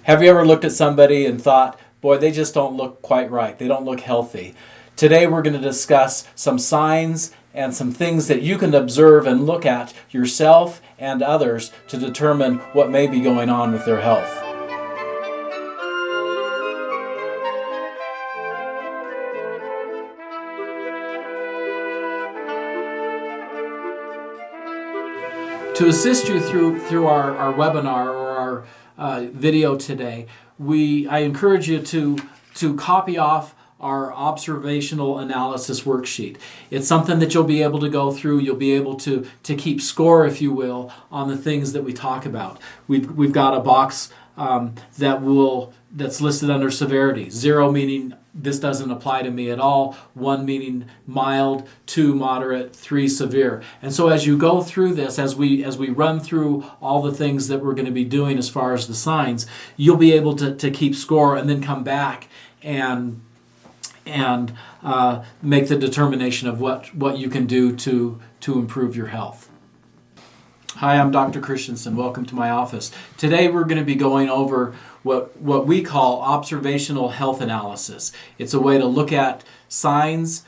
Have you ever looked at somebody and thought, boy, they just don't look quite right. They don't look healthy. Today we're going to discuss some signs and some things that you can observe and look at yourself and others to determine what may be going on with their health. To assist you through our webinar or our video today, I encourage you to copy off our observational analysis worksheet. It's something that you'll be able to go through. You'll be able to keep score, if you will, on the things that we talk about. We've got a box that's listed under severity. 0 meaning this doesn't apply to me at all, 1 meaning mild, 2 moderate, 3 severe. And so as you go through this, as we run through all the things that we're going to be doing as far as the signs, you'll be able to keep score and then come back and make the determination of what you can do to improve your health. Hi, I'm Dr. Christensen. Welcome to my office. Today we're going to be going over what we call observational health analysis. It's a way to look at signs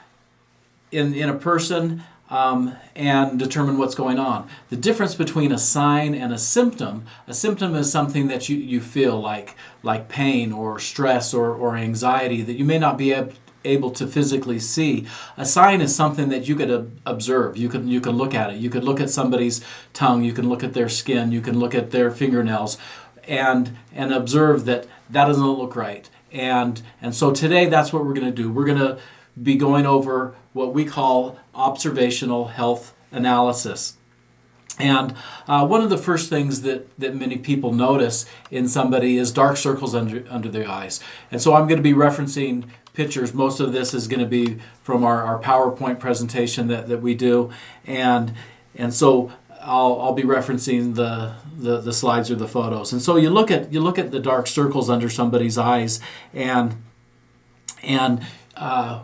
in a person and determine what's going on. The difference between a sign and a symptom is something that you feel like pain or stress or anxiety that you may not be able to physically see. A sign is something that you could observe. You can look at it. You could look at somebody's tongue. You can look at their skin. You can look at their fingernails, and observe that doesn't look right. And so today that's what we're going to do. We're going to be going over what we call observational health analysis. And one of the first things that many people notice in somebody is dark circles under their eyes. And so I'm going to be referencing pictures. Most of this is going to be from our PowerPoint presentation that we do. And so I'll be referencing the slides or the photos. And so you look at the dark circles under somebody's eyes, and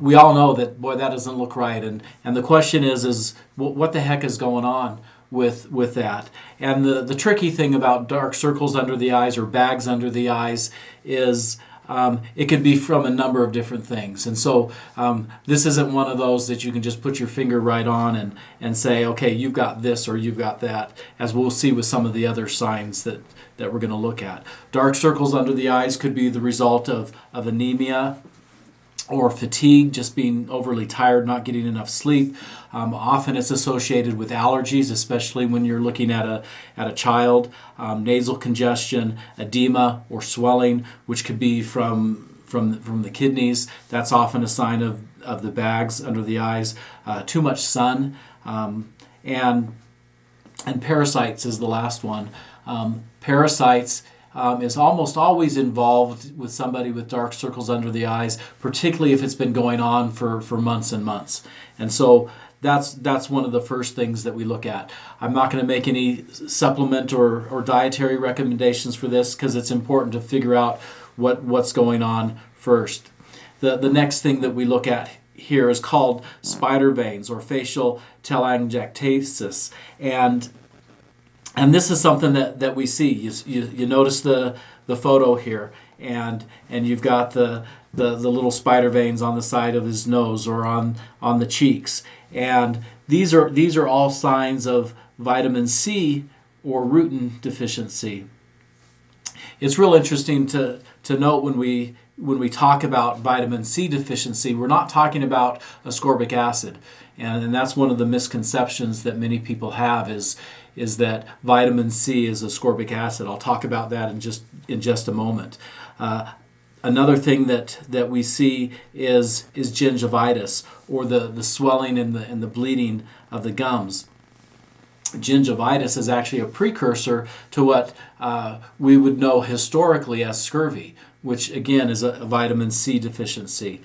we all know that, boy, that doesn't look right. And the question is what the heck is going on with that? And the tricky thing about dark circles under the eyes or bags under the eyes is it could be from a number of different things. And so this isn't one of those that you can just put your finger right on and say, okay, you've got this or you've got that, as we'll see with some of the other signs that we're going to look at. Dark circles under the eyes could be the result of anemia or fatigue, just being overly tired, not getting enough sleep. Often it's associated with allergies, especially when you're looking at a child. Nasal congestion, edema or swelling, which could be from the kidneys. That's often a sign of the bags under the eyes. Too much sun, and parasites is the last one. Parasites is almost always involved with somebody with dark circles under the eyes, particularly if it's been going on for months and months. And so that's one of the first things that we look at. I'm not going to make any supplement or dietary recommendations for this because it's important to figure out what's going on first. The next thing that we look at here is called spider veins or facial teleangiectasis. And this is something that we see. You notice the photo here, and you've got the little spider veins on the side of his nose or on the cheeks. And these are all signs of vitamin C or rutin deficiency. It's real interesting to note when we talk about vitamin C deficiency, we're not talking about ascorbic acid. And that's one of the misconceptions that many people have is that vitamin C is ascorbic acid. I'll talk about that in just a moment. Another thing that we see is gingivitis, or the swelling and the bleeding of the gums. Gingivitis is actually a precursor to what we would know historically as scurvy, which again is a vitamin C deficiency.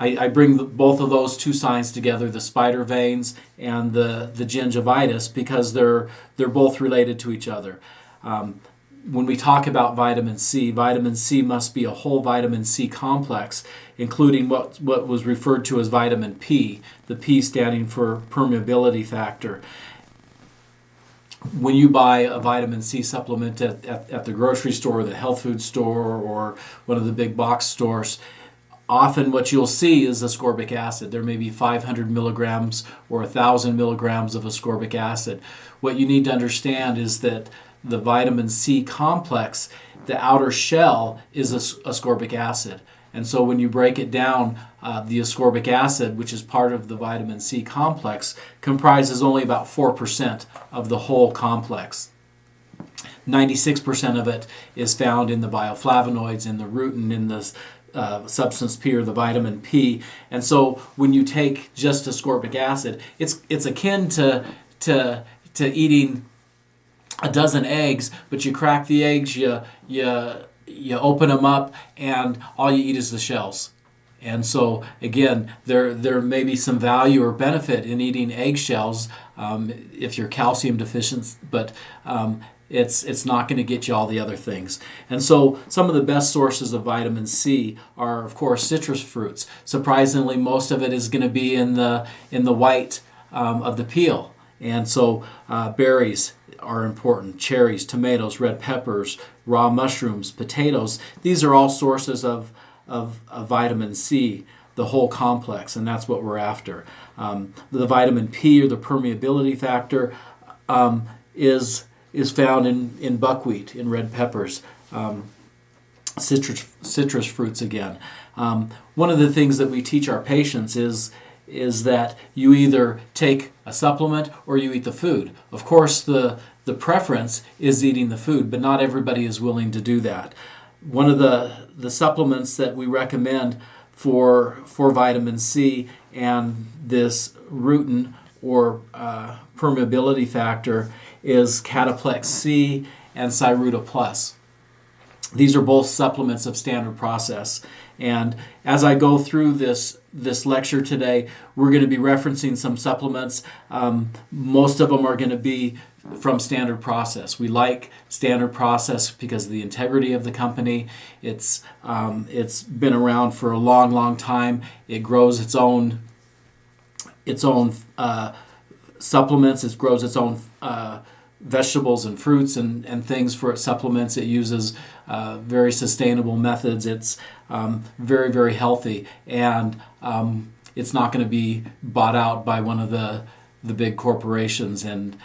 I bring both of those two signs together, the spider veins and the gingivitis, because they're both related to each other. When we talk about vitamin C must be a whole vitamin C complex, including what was referred to as vitamin P, the P standing for permeability factor. when you buy a vitamin C supplement at the grocery store, the health food store, or one of the big box stores, often what you'll see is ascorbic acid. There may be 500 milligrams or 1,000 milligrams of ascorbic acid. What you need to understand is that the vitamin C complex, the outer shell, is ascorbic acid. And so when you break it down, the ascorbic acid, which is part of the vitamin C complex, comprises only about 4% of the whole complex. 96% of it is found in the bioflavonoids, in the rutin, in the substance P, or the vitamin P. And so when you take just ascorbic acid, it's akin to eating a dozen eggs, but you crack the eggs, you open them up, and all you eat is the shells. And so again, there may be some value or benefit in eating eggshells if you're calcium deficient, but it's not going to get you all the other things. And so some of the best sources of vitamin C are, of course, citrus fruits. Surprisingly, most of it is going to be in the white of the peel. And so berries are important. Cherries, tomatoes, red peppers, raw mushrooms, potatoes. These are all sources of vitamin C, the whole complex, and that's what we're after. The vitamin P, or the permeability factor, is found in buckwheat, in red peppers, citrus fruits again. One of the things that we teach our patients is that you either take a supplement or you eat the food. Of course, the preference is eating the food, but not everybody is willing to do that. One of the supplements that we recommend for vitamin C and this rutin, or permeability factor, is Cataplex C and Cyruta Plus. These are both supplements of Standard Process. And as I go through this lecture today, we're going to be referencing some supplements. Most of them are going to be from Standard Process. We like Standard Process because of the integrity of the company. It's been around for a long, long time. It grows its own supplements. It grows its own vegetables and fruits and things for its supplements. It uses very sustainable methods. It's very, very healthy, and it's not going to be bought out by one of the big corporations, and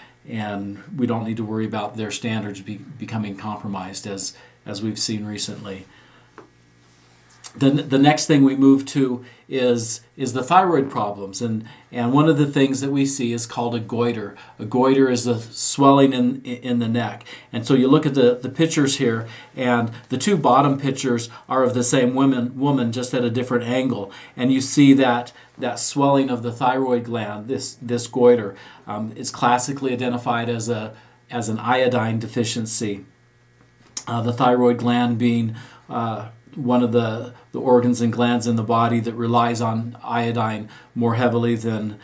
we don't need to worry about their standards becoming compromised as we've seen recently. The next thing we move to is the thyroid problems, and one of the things that we see is called a goiter. A goiter is the swelling in the neck, and so you look at the pictures here, and the two bottom pictures are of the same woman just at a different angle, and you see that swelling of the thyroid gland. This goiter is classically identified as an iodine deficiency. The thyroid gland being one of the organs and glands in the body that relies on iodine more heavily than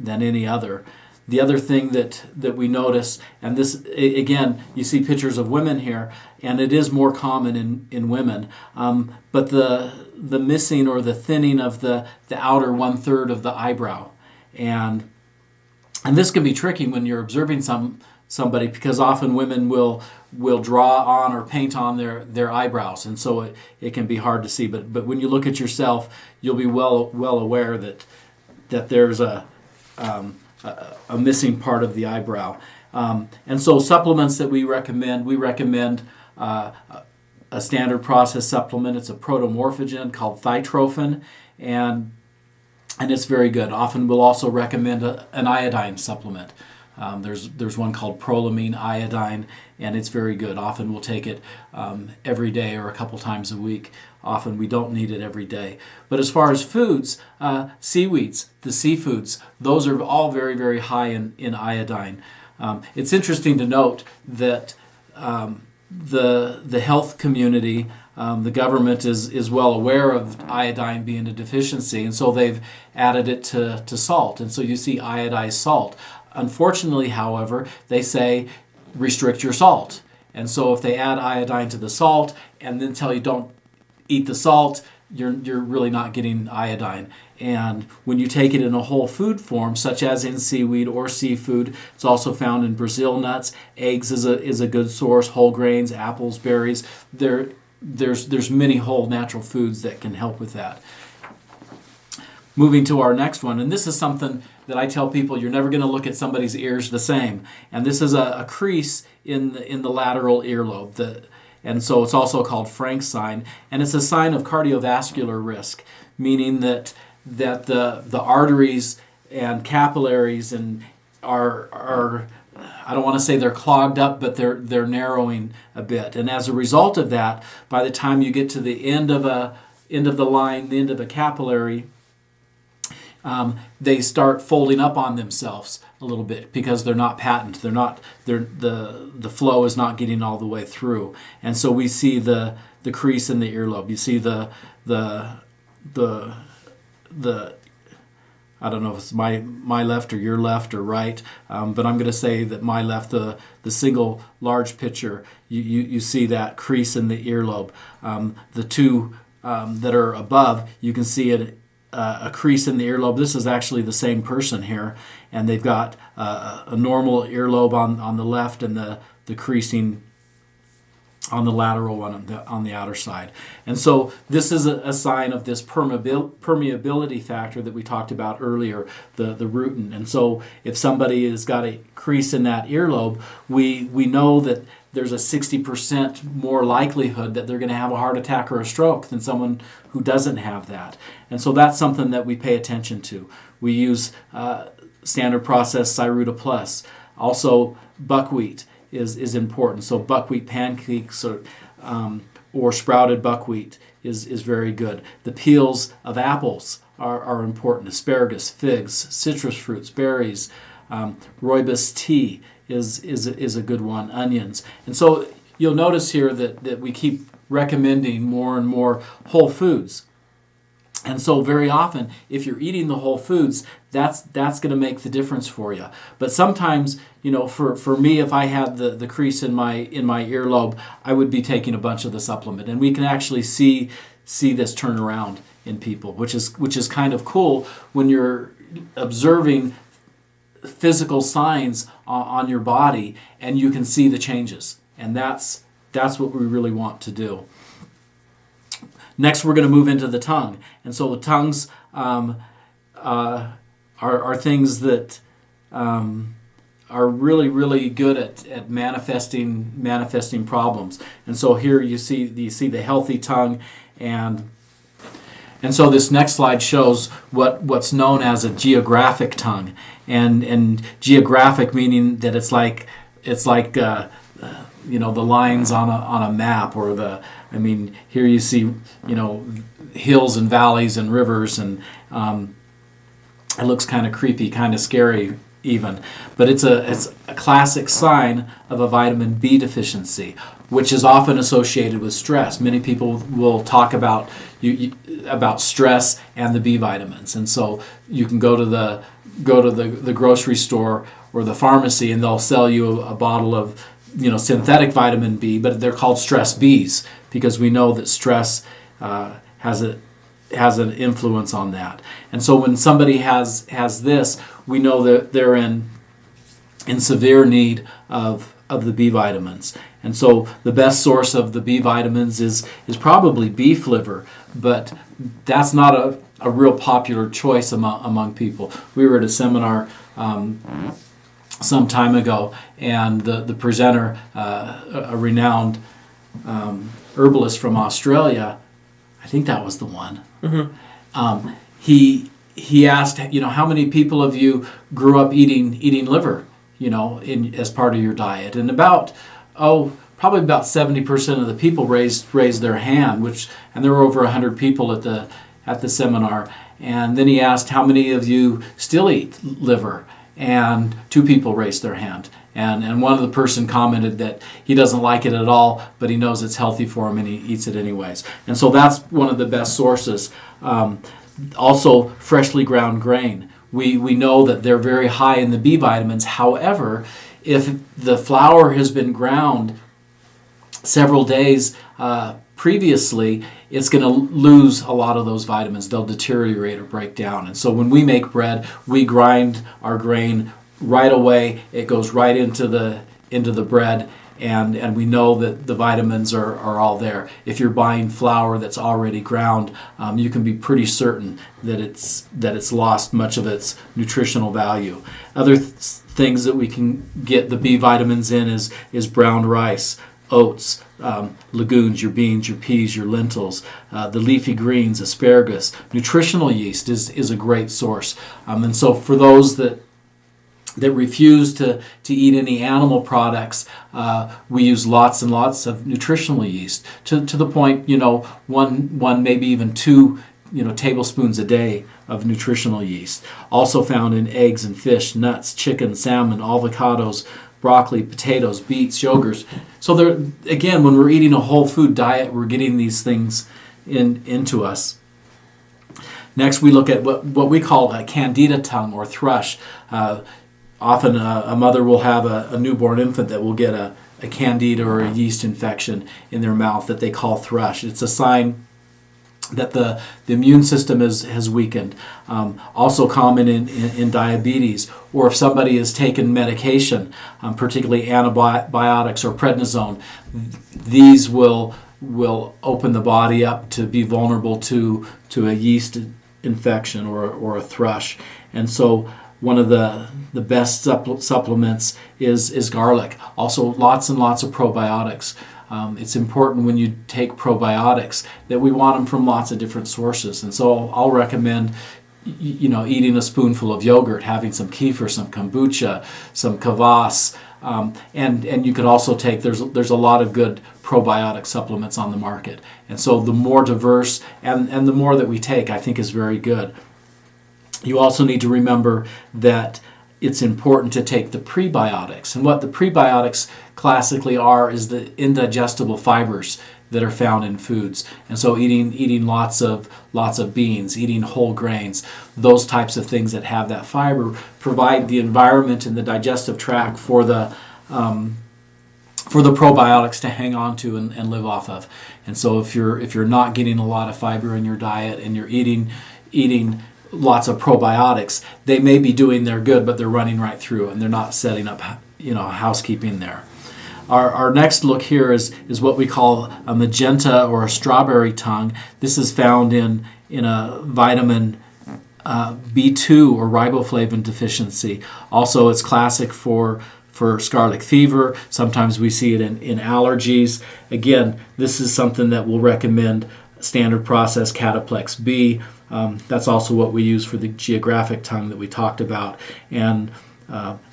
any other. The other thing that we notice, and this again, you see pictures of women here, and it is more common in women, but the missing or the thinning of the outer 1/3 of the eyebrow, and this can be tricky when you're observing somebody, because often women will draw on or paint on their eyebrows, and so it can be hard to see. But when you look at yourself, you'll be well aware that there's a missing part of the eyebrow. And so supplements that we recommend a Standard Process supplement. It's a protomorphogen called Thytrophin, and it's very good. Often we'll also recommend an iodine supplement. There's one called Prolamine Iodine, and it's very good. Often we'll take it every day or a couple times a week. Often we don't need it every day. But as far as foods, seaweeds, the seafoods, those are all very, very high in iodine. It's interesting to note that the health community, the government is well aware of iodine being a deficiency, and so they've added it to salt. And so you see iodized salt. Unfortunately, however, they say restrict your salt. And so if they add iodine to the salt and then tell you don't eat the salt, you're really not getting iodine. And when you take it in a whole food form, such as in seaweed or seafood, it's also found in Brazil nuts. Eggs is a good source. Whole grains, apples, berries. There's many whole natural foods that can help with that. Moving to our next one, and this is something that I tell people, you're never going to look at somebody's ears the same. And this is a crease in the lateral earlobe. And so it's also called Frank's sign, and it's a sign of cardiovascular risk, meaning that the arteries and capillaries are I don't want to say they're clogged up, but they're narrowing a bit. And as a result of that, by the time you get to the end of the line, the end of a capillary, they start folding up on themselves a little bit because they're not patent. The flow is not getting all the way through, and so we see the crease in the earlobe. You see the I don't know if it's my left or your left or right, but I'm going to say that my left, the single large picture, you see that crease in the earlobe. The two that are above, you can see a crease in the earlobe. This is actually the same person here, and they've got a normal earlobe on the left and the creasing on the lateral one on the outer side. And so this is a sign of this permeability factor that we talked about earlier, the rutin. And so if somebody has got a crease in that earlobe, we know that there's a 60% more likelihood that they're going to have a heart attack or a stroke than someone who doesn't have that. And so that's something that we pay attention to. We use standard process Cyruta Plus. Also, buckwheat is important. So buckwheat pancakes or sprouted buckwheat is very good. The peels of apples are important. Asparagus, figs, citrus fruits, berries, rooibos tea is a good one. Onions. And so you'll notice here that we keep recommending more and more whole foods. And so very often, if you're eating the whole foods, that's going to make the difference for you. But sometimes, for me, if I had the crease in my earlobe, I would be taking a bunch of the supplement, and we can actually see this turn around in people, which is kind of cool when you're observing physical signs on your body, and you can see the changes, and that's what we really want to do. Next, we're going to move into the tongue. And so the tongues are things that are really, really good at manifesting problems. And so here you see the healthy tongue, and so this next slide shows what's known as a geographic tongue, and geographic meaning that it's like the lines on a map, or here you see hills and valleys and rivers, and it looks kind of creepy, kind of scary even. But it's a classic sign of a vitamin B deficiency, which is often associated with stress. Many people will talk about stress and the B vitamins, and so you can go to the grocery store or the pharmacy, and they'll sell you a bottle of synthetic vitamin B, but they're called stress Bs because we know that stress has an influence on that. And so when somebody has this, we know that they're in severe need of the B vitamins. And so the best source of the B vitamins is probably beef liver, but that's not a real popular choice among people. We were at a seminar some time ago, and the presenter, a renowned herbalist from Australia, I think that was the one. Mm-hmm. He asked, how many people of you grew up eating liver, as part of your diet? And probably about 70% of the people raised their hand, and there were over 100 people at the seminar. And then he asked, how many of you still eat liver? And 2 people raised their hand. And one of the person commented that he doesn't like it at all, but he knows it's healthy for him and he eats it anyways. And so that's one of the best sources. Also, freshly ground grain. We know that they're very high in the B vitamins. However, if the flour has been ground several days previously, it's going to lose a lot of those vitamins. They'll deteriorate or break down. And so when we make bread, we grind our grain right away. It goes right into the bread, and we know that the vitamins are all there. If you're buying flour that's already ground, you can be pretty certain that it's lost much of its nutritional value. Other things that we can get the B vitamins in is brown rice, oats, legumes, your beans, your peas, your lentils, the leafy greens, asparagus. Nutritional yeast is a great source. And so for those that refuse to eat any animal products, we use lots and lots of nutritional yeast to the point, one maybe even two tablespoons a day of nutritional yeast. Also found in eggs and fish, nuts, chicken, salmon, avocados, broccoli, potatoes, beets, yogurts. So there, again, when we're eating a whole food diet, we're getting these things into us. Next, we look at what we call a Candida tongue or thrush. Often a mother will have a newborn infant that will get a candida or a yeast infection in their mouth that they call thrush. It's a sign that the immune system has weakened. Also common in diabetes, or if somebody has taken medication, particularly antibiotics or prednisone, these will open the body up to be vulnerable to a yeast infection or a thrush. And so one of the best supplements is garlic. Also lots and lots of probiotics. It's important when you take probiotics that we want them from lots of different sources. And so I'll recommend eating a spoonful of yogurt, having some kefir, some kombucha, some kvass, and you could also take, there's a lot of good probiotic supplements on the market. And so the more diverse and the more that we take, I think is very good. You also need to remember that it's important to take the prebiotics. And what the prebiotics classically are is the indigestible fibers that are found in foods. And so eating lots of beans, eating whole grains, those types of things that have that fiber provide the environment in the digestive tract for the probiotics to hang on to and live off of. And so if you're not getting a lot of fiber in your diet and you're eating lots of probiotics, they may be doing their good, but they're running right through and they're not setting up housekeeping there. Our next look here is what we call a magenta or a strawberry tongue. This is found in a vitamin B2 or riboflavin deficiency. Also, it's classic for scarlet fever. Sometimes we see it in allergies. Again, this is something that we'll recommend standard process Cataplex B. That's also what we use for the geographic tongue that we talked about. And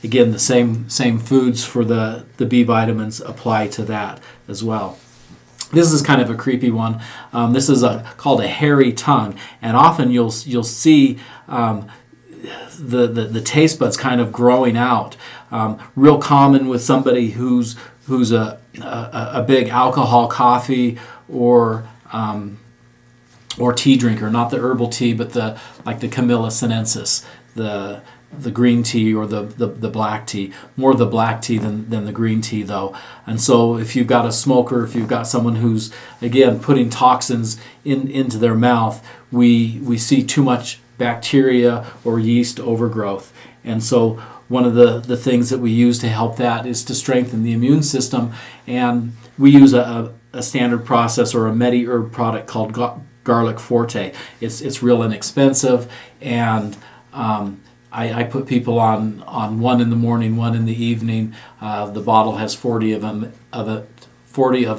again, the same foods for the B vitamins apply to that as well. This is kind of a creepy one. This is called a hairy tongue, and often you'll see the taste buds kind of growing out. Real common with somebody who's a big alcohol, coffee, or tea drinker, not the herbal tea, but the Camellia sinensis, the green tea or the black tea. More the black tea than the green tea, though. And so if you've got a smoker, if you've got someone who's, again, putting toxins into their mouth, we see too much bacteria or yeast overgrowth. And so one of the things that we use to help that is to strengthen the immune system. And we use a standard process or a MediHerb product called Garlic Forte. It's real inexpensive, and I put people on one in the morning, one in the evening. The bottle has 40 of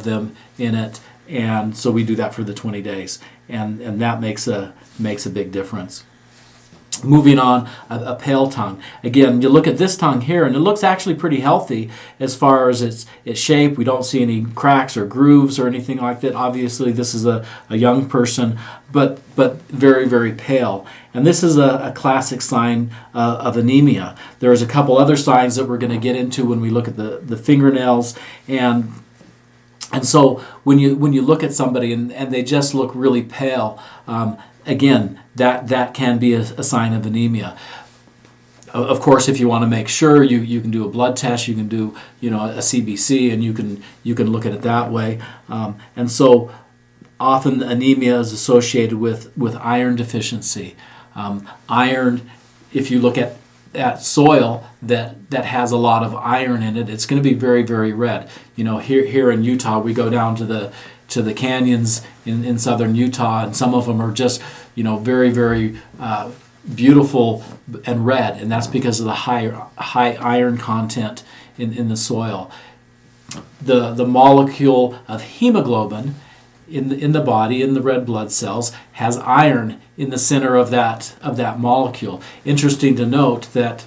them in it, and so we do that for the 20 days, and that makes a big difference. Moving on, a pale tongue. Again, you look at this tongue here, and it looks actually pretty healthy as far as its shape. We don't see any cracks or grooves or anything like that. Obviously, this is a young person, but very, very pale. And this is a classic sign of anemia. There's a couple other signs that we're going to get into when we look at the fingernails. And so when you look at somebody and they just look really pale, again, that can be a sign of anemia. Of course, if you want to make sure, you can do a blood test, you can do a CBC, and you can look at it that way. And so often anemia is associated with iron deficiency. Iron, if you look at soil that has a lot of iron in it, it's going to be very, very red. Here in Utah, we go down to the canyons in southern Utah, and some of them are just very, very beautiful and red, and that's because of the high iron content in the soil. The molecule of hemoglobin in the body, in the red blood cells, has iron in the center of that molecule. Interesting to note that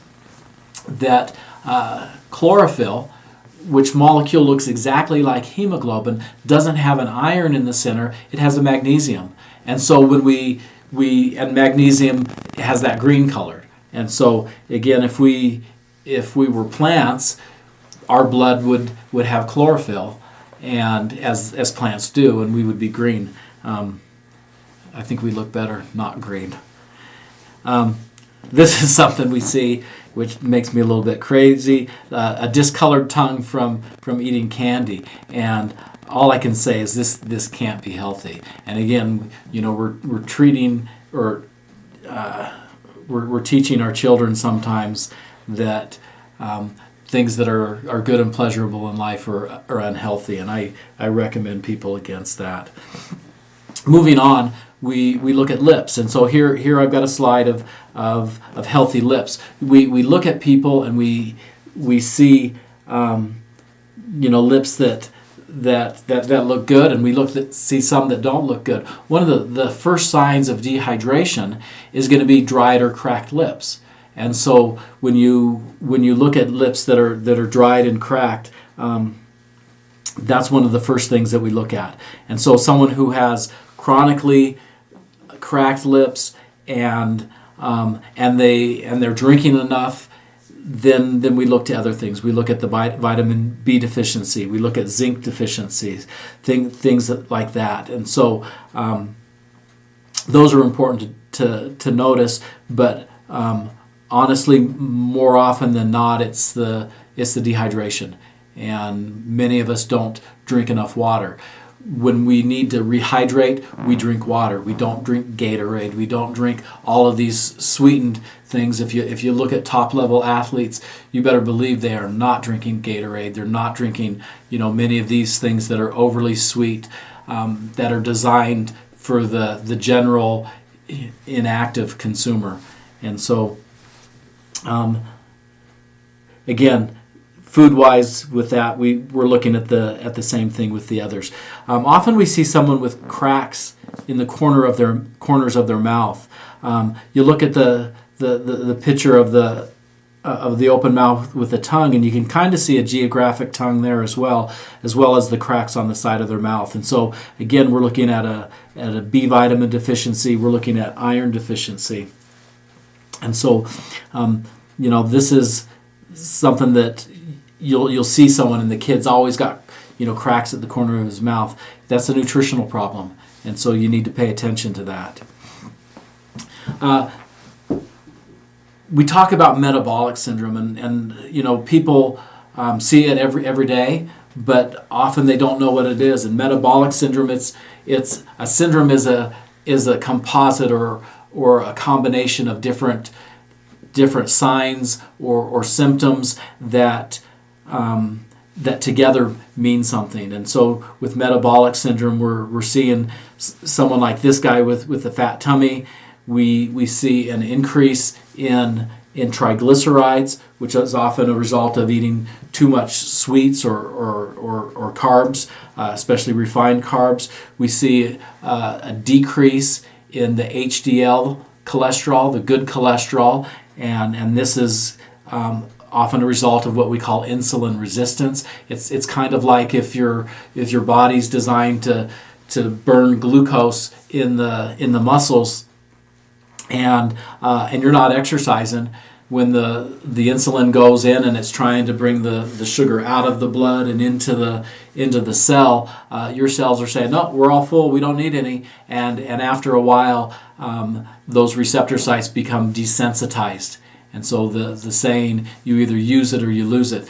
chlorophyll, which molecule looks exactly like hemoglobin, doesn't have an iron in the center. It has a magnesium, and so when and magnesium has that green color. And so again, if we were plants, our blood would have chlorophyll, and as plants do, and we would be green. I think we look better not green. This is something we see, which makes me a little bit crazy. A discolored tongue from eating candy, and all I can say is this can't be healthy. And again, we're treating or we're teaching our children sometimes that things that are good and pleasurable in life are unhealthy, and I recommend people against that. Moving on, we look at lips, and so here I've got a slide of healthy lips. We look at people and we see lips that look good, and we see some that don't look good. One of the first signs of dehydration is going to be dried or cracked lips. And so when you look at lips that are dried and cracked, that's one of the first things that we look at. And so someone who has chronically cracked lips and they're drinking enough, then we look to other things. We look at the vitamin B deficiency. We look at zinc deficiencies, things like that. And so those are important to notice. But honestly, more often than not, it's the dehydration, and many of us don't drink enough water. When we need to rehydrate, we drink water. We don't drink Gatorade. We don't drink all of these sweetened things. If you look at top-level athletes, you better believe they are not drinking Gatorade. They're not drinking many of these things that are overly sweet, that are designed for the general inactive consumer. And so, again, food-wise, with that, we're looking at the same thing with the others. Often we see someone with cracks in the corners of their mouth. You look at the picture of the open mouth with the tongue, and you can kind of see a geographic tongue there as well as the cracks on the side of their mouth. And so again, we're looking at a B vitamin deficiency. We're looking at iron deficiency. And so this is something that you'll see someone, and the kid's always got cracks at the corner of his mouth. That's a nutritional problem, and so you need to pay attention to that. We talk about metabolic syndrome, and people see it every day, but often they don't know what it is. And metabolic syndrome, it's a syndrome is a composite or a combination of different signs or symptoms that together mean something. And so with metabolic syndrome, we're seeing someone like this guy with a fat tummy. We see an increase in triglycerides, which is often a result of eating too much sweets or carbs, especially refined carbs. We see a decrease in the HDL cholesterol, the good cholesterol, and this is often a result of what we call insulin resistance. It's kind of like if your body's designed to burn glucose in the muscles, and you're not exercising. When the insulin goes in and it's trying to bring the sugar out of the blood and into the cell, your cells are saying, no, we're all full, we don't need any, and after a while those receptor sites become desensitized, and so the saying, you either use it or you lose it.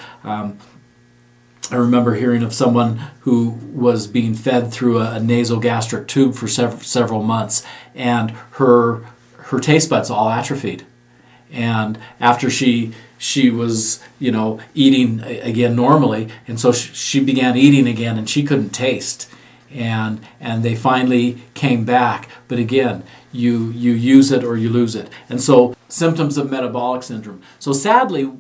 I remember hearing of someone who was being fed through a nasogastric tube for several months, and her taste buds all atrophied. And after she was, eating again normally, and so she began eating again, and she couldn't taste, and they finally came back. But again, you use it or you lose it. And so symptoms of metabolic syndrome. So sadly,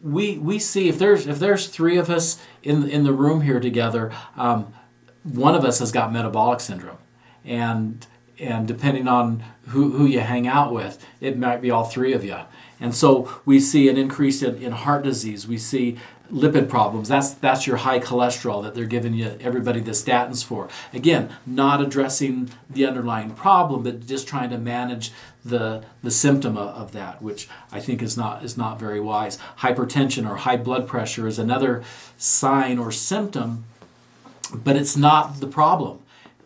we see if there's three of us in the room here together, one of us has got metabolic syndrome, and depending on who you hang out with, it might be all three of you. And so we see an increase in heart disease. We see lipid problems. That's your high cholesterol that they're giving everybody the statins for. Again, not addressing the underlying problem, but just trying to manage the symptom of that, which I think is not very wise. Hypertension or high blood pressure is another sign or symptom, but it's not the problem.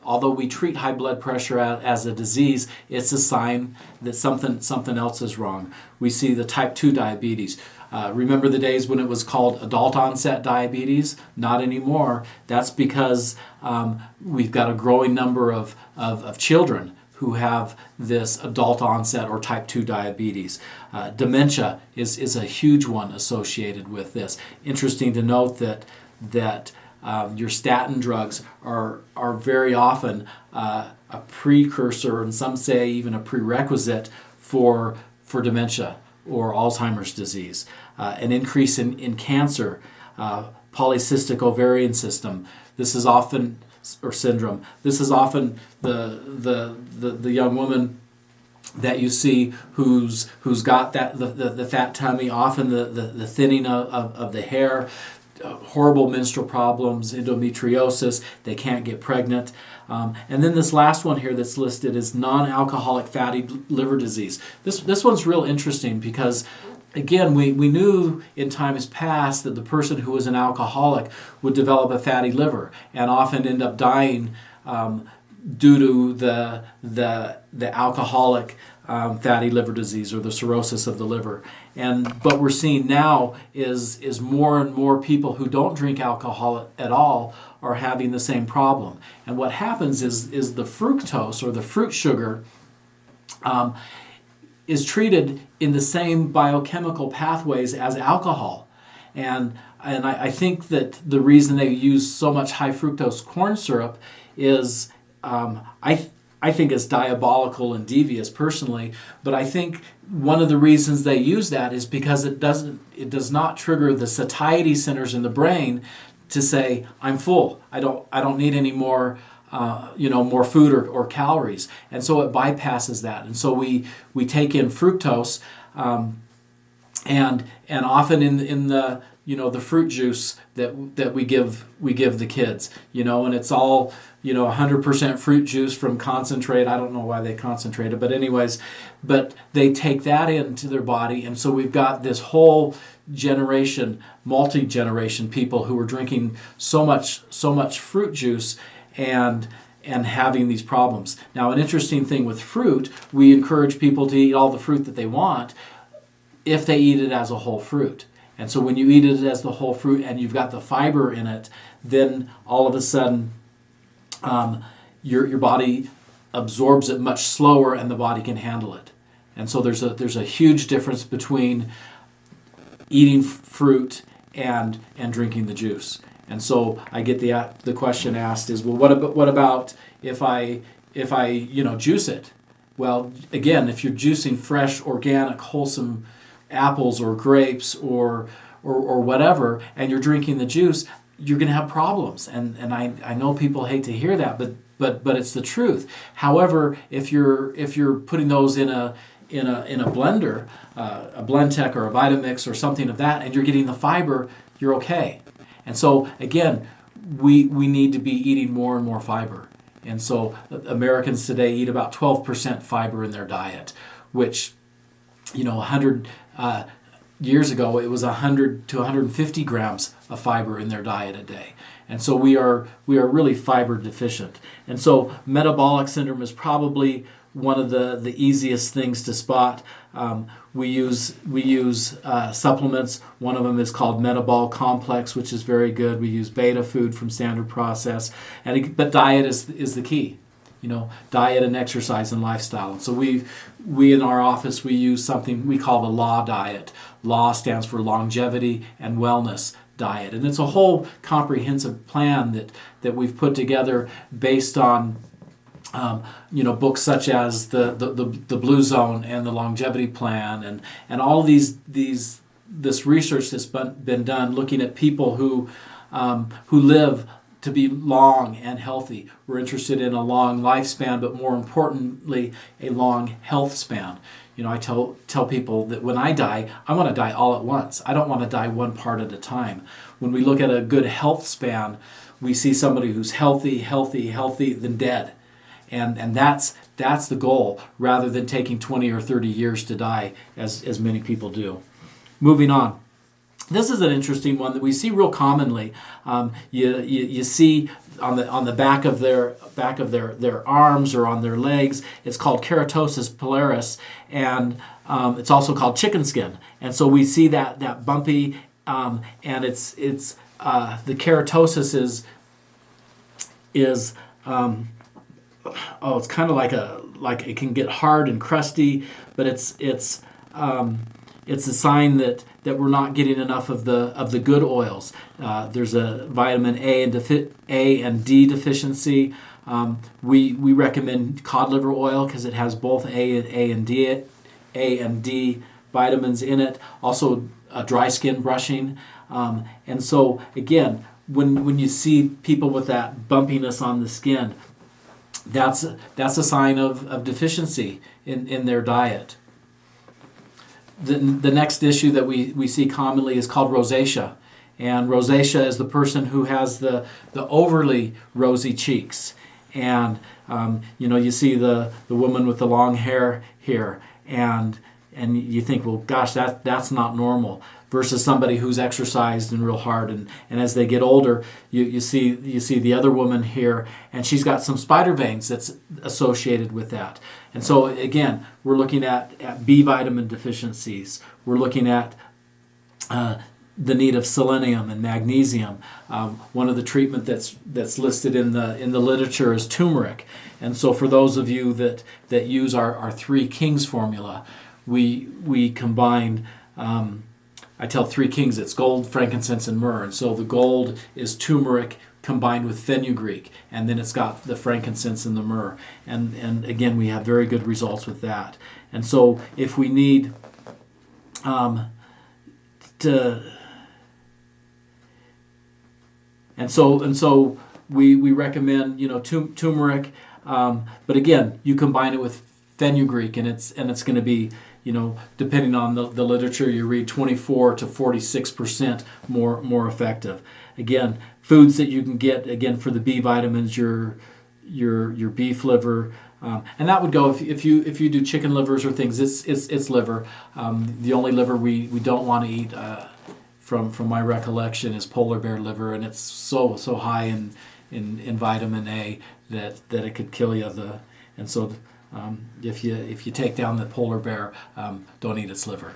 Although we treat high blood pressure as a disease, it's a sign that something else is wrong. We see the type 2 diabetes. Remember the days when it was called adult onset diabetes? Not anymore. That's because we've got a growing number of children who have this adult onset or type 2 diabetes. Dementia is a huge one associated with this. Interesting to note that your statin drugs are very often a precursor, and some say even a prerequisite for dementia or Alzheimer's disease. An increase in cancer, polycystic ovarian system. This is often, or syndrome. This is often the young woman that you see who's got the fat tummy, often the thinning of the hair. Horrible menstrual problems, endometriosis, they can't get pregnant. And then this last one here that's listed is non-alcoholic fatty liver disease. This one's real interesting because, again, we knew in times past that the person who was an alcoholic would develop a fatty liver and often end up dying due to the alcoholic fatty liver disease or the cirrhosis of the liver. And what we're seeing now is more and more people who don't drink alcohol at all are having the same problem. And what happens is the fructose or the fruit sugar is treated in the same biochemical pathways as alcohol. And I think that the reason they use so much high fructose corn syrup is I think it's diabolical and devious personally, but I think one of the reasons they use that is because it does not trigger the satiety centers in the brain to say, I'm full. I don't need any more more food or calories. And so it bypasses that. And so we take in fructose and often in the the fruit juice that we give the kids, and it's all 100% fruit juice from concentrate. I don't know why they concentrate it, but anyways, but they take that into their body, and so we've got this whole generation, multi-generation people who are drinking so much fruit juice and having these problems. Now, an interesting thing with fruit, we encourage people to eat all the fruit that they want if they eat it as a whole fruit. And so when you eat it as the whole fruit and you've got the fiber in it, then all of a sudden your body absorbs it much slower and the body can handle it. And so there's a huge difference between eating fruit and drinking the juice. And so I get the question asked is, well, what about if I juice it? Well, again, if you're juicing fresh, organic, wholesome apples or grapes or whatever, and you're drinking the juice, you're going to have problems. And I know people hate to hear that, but it's the truth. However, if you're putting those in a blender, a Blendtec or a Vitamix or something of that, and you're getting the fiber, you're okay. And so again, we need to be eating more and more fiber. And so Americans today eat about 12% fiber in their diet, which 100 years ago it was 100 to 150 grams of fiber in their diet a day. And so we are really fiber deficient. And so metabolic syndrome is probably one of the easiest things to spot. We use supplements. One of them is called Metabolic Complex, which is very good. We use beta food from Standard Process, but diet is the key. Diet and exercise and lifestyle. And so we in our office, we use something we call the LAW diet. LAW stands for longevity and wellness diet, and it's a whole comprehensive plan that we've put together based on books such as the Blue Zone and the Longevity Plan, and all of this research that's been done looking at people who live to be long and healthy. We're interested in a long lifespan, but more importantly, a long health span. I tell people that when I die, I want to die all at once. I don't want to die one part at a time. When we look at a good health span, we see somebody who's healthy, then dead. And that's the goal, rather than taking 20 or 30 years to die, as many people do. Moving on. This is an interesting one that we see real commonly. You see on the back of their arms or on their legs. It's called Keratosis Pilaris, and it's also called chicken skin. And so we see that bumpy, and it's the keratosis is it's kind of like it can get hard and crusty, but it's a sign that we're not getting enough of the good oils. There's a vitamin A and D deficiency. We recommend cod liver oil because it has both A and D vitamins in it. Also, dry skin brushing. And so again, when you see people with that bumpiness on the skin, that's a sign of deficiency in their diet. The next issue that we see commonly is called rosacea. And rosacea is the person who has the overly rosy cheeks. And you see the woman with the long hair here, and you think, well, gosh, that's not normal. Versus somebody who's exercised and real hard, and as they get older, you see the other woman here, and she's got some spider veins that's associated with that. And so again, we're looking at B vitamin deficiencies. We're looking at the need of selenium and magnesium. One of the treatment that's listed in the literature is turmeric. And so for those of you that use our Three Kings formula, we combine. I tell Three Kings it's gold, frankincense, and myrrh. And so the gold is turmeric combined with fenugreek, and then it's got the frankincense and the myrrh. And again, we have very good results with that. And so if we need we recommend turmeric, but again, you combine it with fenugreek, and it's going to be, depending on the literature you read, 24 to 46% more effective. Again, foods that you can get, again, for the B vitamins, your beef liver, and that would go if you do chicken livers or things. It's liver. The only liver we don't want to eat, from my recollection, is polar bear liver, and it's so high in vitamin A that it could kill you. And so. If you take down the polar bear, don't eat its liver.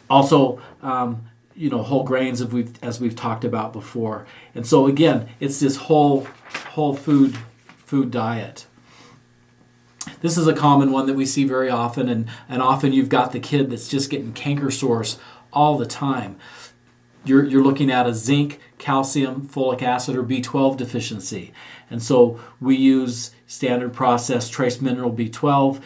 Also, whole grains, as we've talked about before. And so again, it's this whole food diet. This is a common one that we see very often, and often you've got the kid that's just getting canker sores all the time. You're looking at a zinc, calcium, folic acid, or B12 deficiency. And so we use Standard Process trace mineral B12,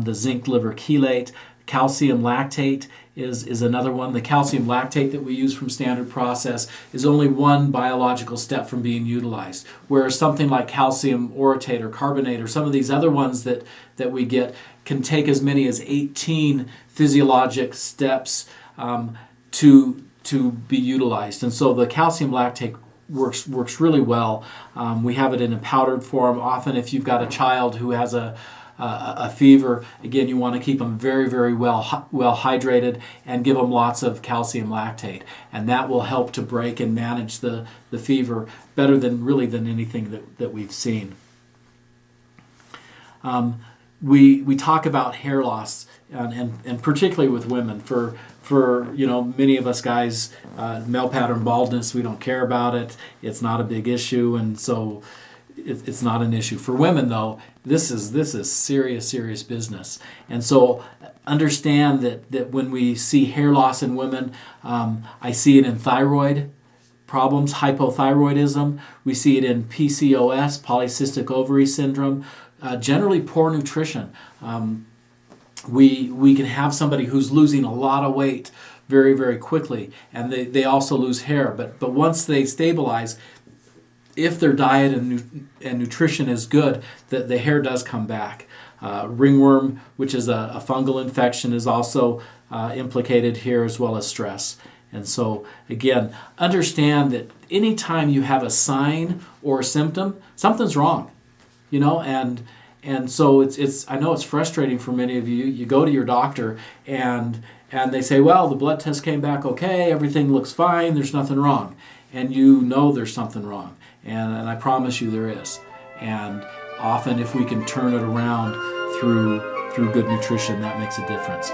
the zinc liver chelate. Calcium lactate is another one. The calcium lactate that we use from Standard Process is only one biological step from being utilized, whereas something like calcium orotate or carbonate or some of these other ones that we get can take as many as 18 physiologic steps to be utilized. And so the calcium lactate works really well. We have it in a powdered form. Often if you've got a child who has a fever, again, you want to keep them very, very well hydrated and give them lots of calcium lactate. And that will help to break and manage the fever better than anything that we've seen. We talk about hair loss, and particularly with women. For many of us guys, male pattern baldness, we don't care about it. It's not a big issue, and so it's not an issue. For women, though, this is serious business. And so understand that when we see hair loss in women, I see it in thyroid problems, hypothyroidism. We see it in PCOS, polycystic ovary syndrome. Generally poor nutrition. We can have somebody who's losing a lot of weight very quickly, and they also lose hair. But once they stabilize, if their diet and nutrition is good, the hair does come back. Ringworm, which is a fungal infection, is also implicated here, as well as stress. And so, again, understand that anytime you have a sign or a symptom, something's wrong. And so it's I know it's frustrating for many of you. You go to your doctor and they say, well, the blood test came back okay, everything looks fine, there's nothing wrong. And you know there's something wrong. And I promise you there is. And often if we can turn it around through good nutrition, that makes a difference.